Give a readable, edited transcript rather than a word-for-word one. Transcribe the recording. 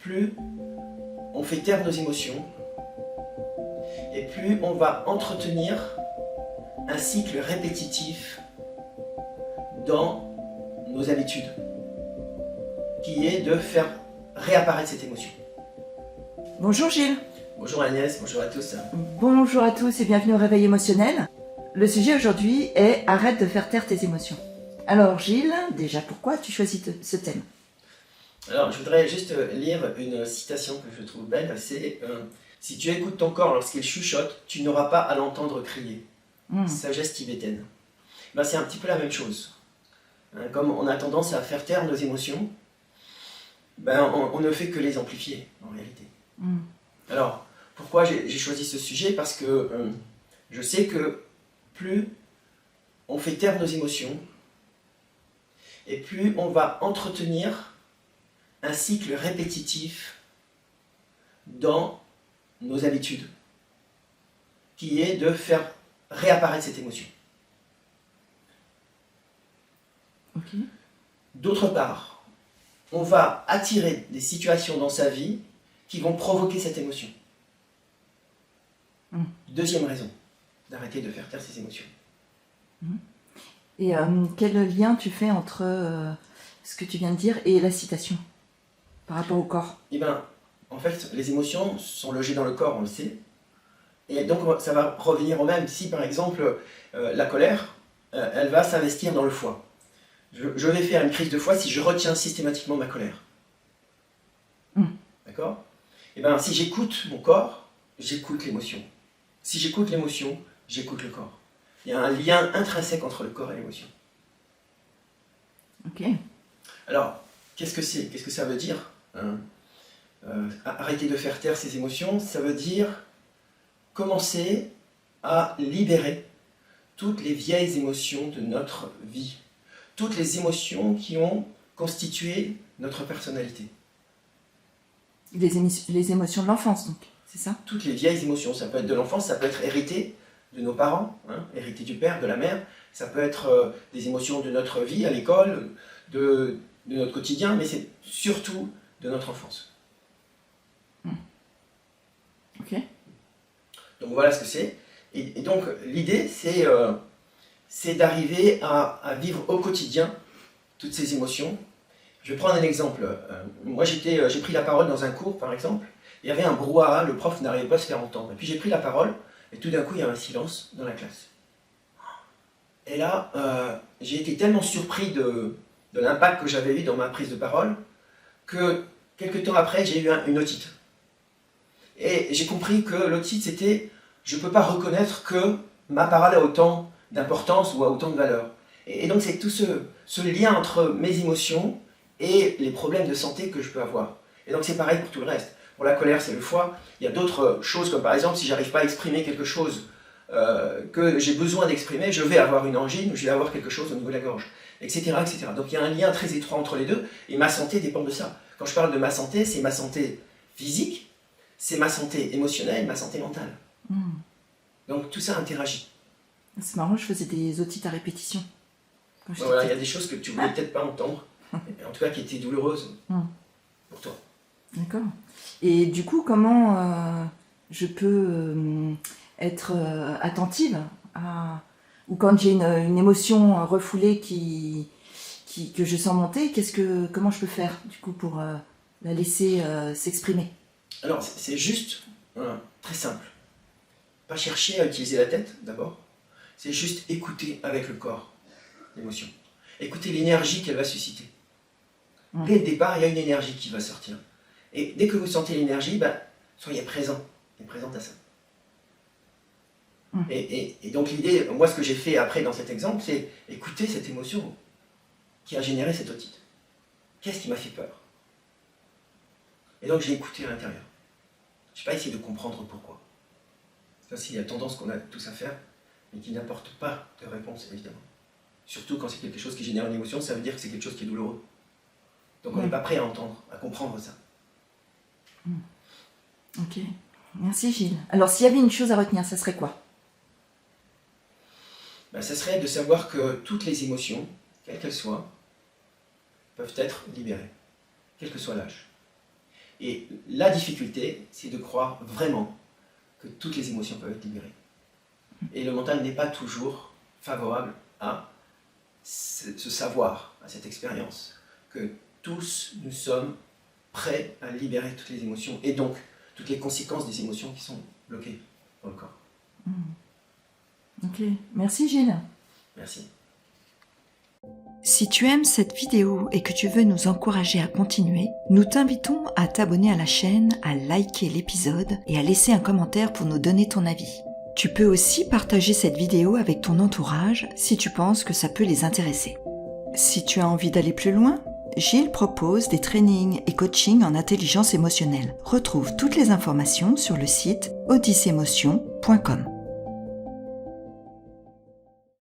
plus on fait taire nos émotions, et plus on va entretenir un cycle répétitif dans nos habitudes, qui est de faire réapparaître cette émotion. Bonjour Gilles. Bonjour Agnès, bonjour à tous. Bonjour à tous et bienvenue au Réveil émotionnel. Le sujet aujourd'hui est « Arrête de faire taire tes émotions ». Alors Gilles, déjà pourquoi tu choisis ce thème? Alors je voudrais juste lire une citation que je trouve belle, c'est si tu écoutes ton corps lorsqu'il chuchote, tu n'auras pas à l'entendre crier. Sagesse tibétaine. Ben, c'est un petit peu la même chose. Comme on a tendance à faire taire nos émotions, ben, on ne fait que les amplifier en réalité. Alors, pourquoi j'ai choisi ce sujet? Parce que je sais que plus on fait taire nos émotions, et plus on va entretenir un cycle répétitif dans nos habitudes, qui est de faire réapparaître cette émotion. Okay. D'autre part, on va attirer des situations dans sa vie qui vont provoquer cette émotion. Deuxième raison d'arrêter de faire taire ses émotions. Et quel lien tu fais entre ce que tu viens de dire et la citation par rapport au corps? Eh bien, en fait, les émotions sont logées dans le corps, on le sait. Et donc, ça va revenir au même. Si, par exemple, la colère, elle va s'investir dans le foie. Je vais faire une crise de foie si je retiens systématiquement ma colère. D'accord? Eh bien, si j'écoute mon corps, j'écoute l'émotion. Si j'écoute l'émotion, j'écoute le corps. Il y a un lien intrinsèque entre le corps et l'émotion. Ok. Alors, qu'est-ce que c'est? Qu'est-ce que ça veut dire? Arrêter de faire taire ses émotions, ça veut dire commencer à libérer toutes les vieilles émotions de notre vie. Toutes les émotions qui ont constitué notre personnalité. Les émotions de l'enfance, donc, c'est ça? Toutes les vieilles émotions, ça peut être de l'enfance, ça peut être hérité de nos parents, hérité du père, de la mère, ça peut être des émotions de notre vie à l'école, de notre quotidien, mais c'est surtout de notre enfance. Ok. Donc voilà ce que c'est. Et donc l'idée, c'est d'arriver à vivre au quotidien toutes ces émotions. Je vais prendre un exemple. Moi, j'ai pris la parole dans un cours, par exemple. Il y avait un brouhaha, le prof n'arrivait pas à se faire entendre. Et puis j'ai pris la parole, et tout d'un coup, il y a un silence dans la classe. Et là, j'ai été tellement surpris de l'impact que j'avais eu dans ma prise de parole, que quelques temps après, j'ai eu une otite. Et j'ai compris que l'otite, c'était, je ne peux pas reconnaître que ma parole a autant d'importance ou a autant de valeur. Et donc c'est tout ce lien entre mes émotions et les problèmes de santé que je peux avoir. Et donc c'est pareil pour tout le reste. Pour la colère, c'est le foie. Il y a d'autres choses, comme par exemple, si j'arrive pas à exprimer quelque chose que j'ai besoin d'exprimer, je vais avoir une angine, je vais avoir quelque chose au niveau de la gorge, etc., etc. Donc il y a un lien très étroit entre les deux, et ma santé dépend de ça. Quand je parle de ma santé, c'est ma santé physique, c'est ma santé émotionnelle, ma santé mentale. Donc tout ça interagit. C'est marrant, je faisais des otites à répétition. Voilà, il y a des choses que tu voulais peut-être pas entendre, en tout cas qui étaient douloureuses pour toi. D'accord. Et du coup, comment je peux être attentive à... Ou quand j'ai une émotion refoulée que je sens monter, comment je peux faire du coup pour la laisser s'exprimer? Alors, c'est juste, très simple. Pas chercher à utiliser la tête, d'abord. C'est juste écouter avec le corps l'émotion. Écouter l'énergie qu'elle va susciter. Dès le départ, il y a une énergie qui va sortir. Et dès que vous sentez l'énergie, soyez présent et présente à ça. Et donc l'idée, moi ce que j'ai fait après dans cet exemple, c'est écouter cette émotion qui a généré cette otite. Qu'est-ce qui m'a fait peur? Et donc j'ai écouté à l'intérieur. Je n'ai pas essayé de comprendre pourquoi. Ça, c'est la tendance qu'on a tous à faire, mais qui n'apporte pas de réponse, évidemment. Surtout quand c'est quelque chose qui génère une émotion, ça veut dire que c'est quelque chose qui est douloureux. Donc on n'est pas prêt à entendre, à comprendre ça. Ok, merci Gilles. Alors s'il y avait une chose à retenir, ça serait quoi? Ça serait de savoir que toutes les émotions, quelles qu'elles soient, peuvent être libérées, quel que soit l'âge. Et la difficulté, c'est de croire vraiment que toutes les émotions peuvent être libérées. Et le mental n'est pas toujours favorable à ce savoir, à cette expérience, que tous nous sommes prêts à libérer toutes les émotions et donc toutes les conséquences des émotions qui sont bloquées dans le corps. Ok, merci Gilles. Merci. Si tu aimes cette vidéo et que tu veux nous encourager à continuer, nous t'invitons à t'abonner à la chaîne, à liker l'épisode et à laisser un commentaire pour nous donner ton avis. Tu peux aussi partager cette vidéo avec ton entourage si tu penses que ça peut les intéresser. Si tu as envie d'aller plus loin, Gilles propose des trainings et coachings en intelligence émotionnelle. Retrouve toutes les informations sur le site odysseemotion.com.